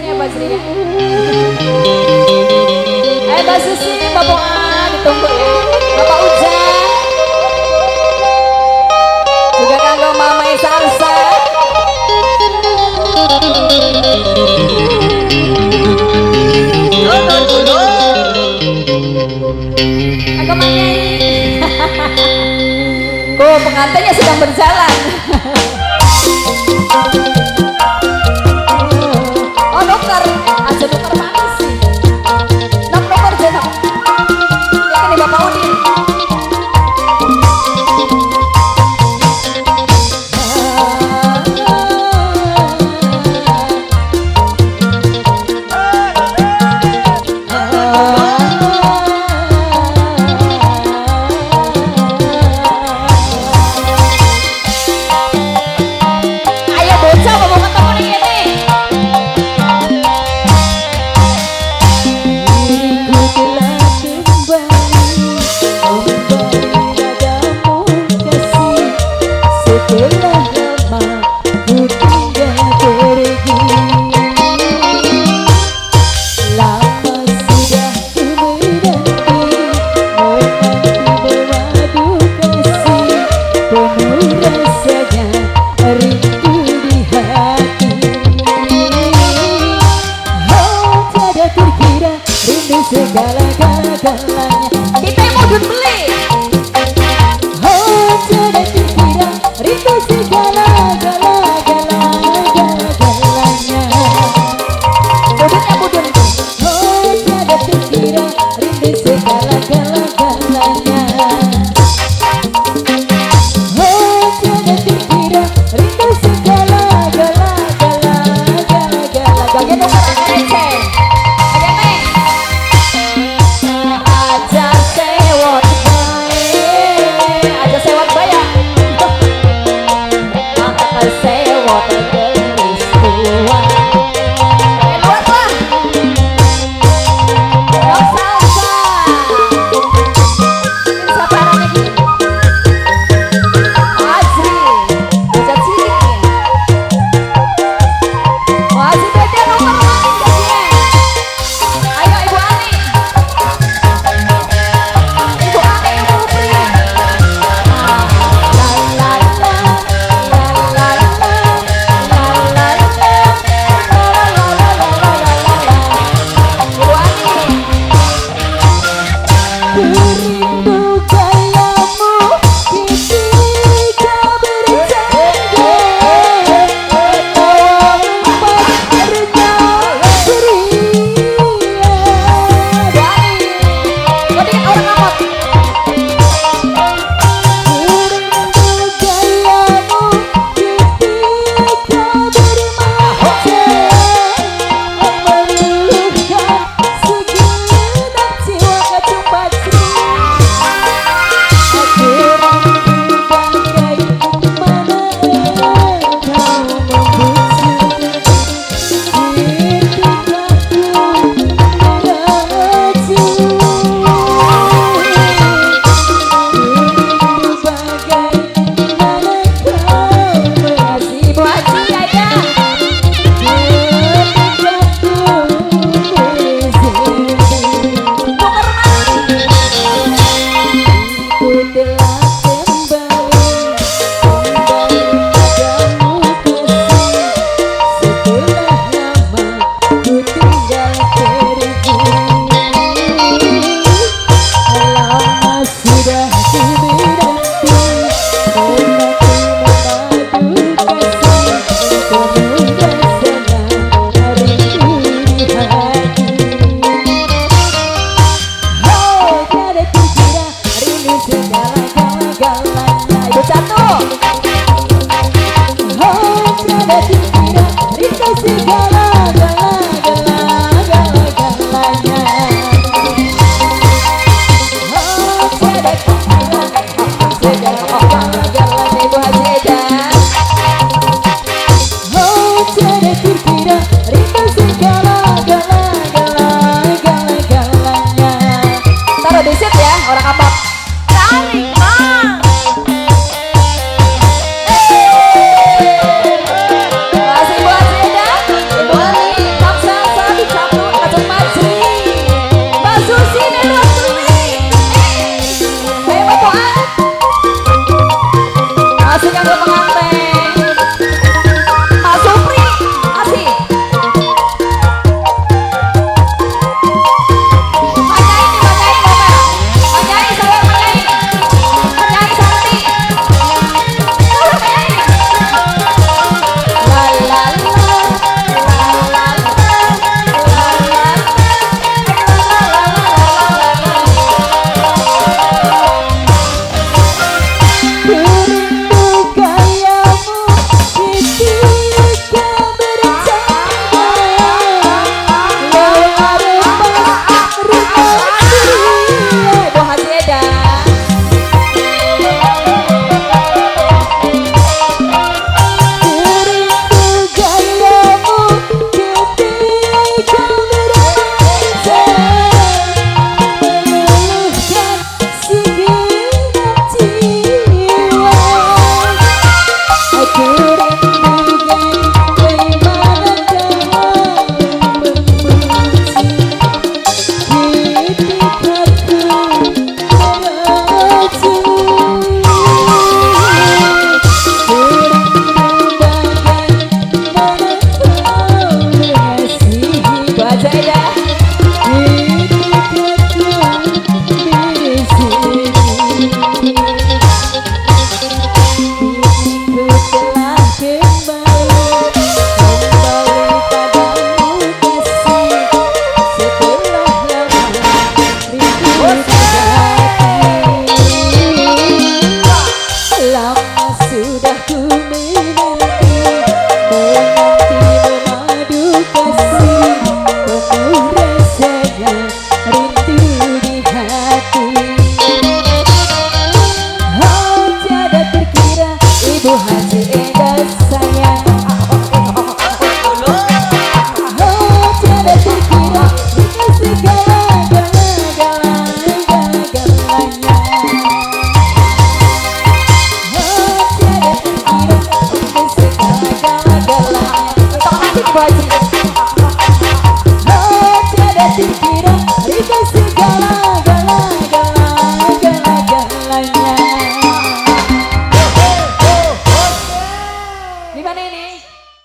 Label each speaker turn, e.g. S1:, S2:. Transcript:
S1: ya Pak Sri ya. Ayo Mbak Susi, Bapak A ditunggu ya. Bapak Ujang. Juga kanggo Mama Sarsa. Aku menyanyi. Pengantinnya sedang berjalan. Oh dokter, aja dokter mana sih? Dokter jenok. Ini Bapak Udin.
S2: Segala-galanya
S1: kita yang mau beli.
S2: Oh tidak dikira rindu segala-galanya.
S1: Budutnya budut.
S2: Oh tidak dikira rindu segala-galanya. Oh tidak dikira rindu segala-galanya.
S1: Bagian dokter receh. aja ya.
S2: Ibu Haji Eda sayang, oh tiada terkira dengan segala galanya. Oh tiada terkira dengan segala galanya.
S1: Itu masih Ibu Haji.
S2: Oh tiada terkira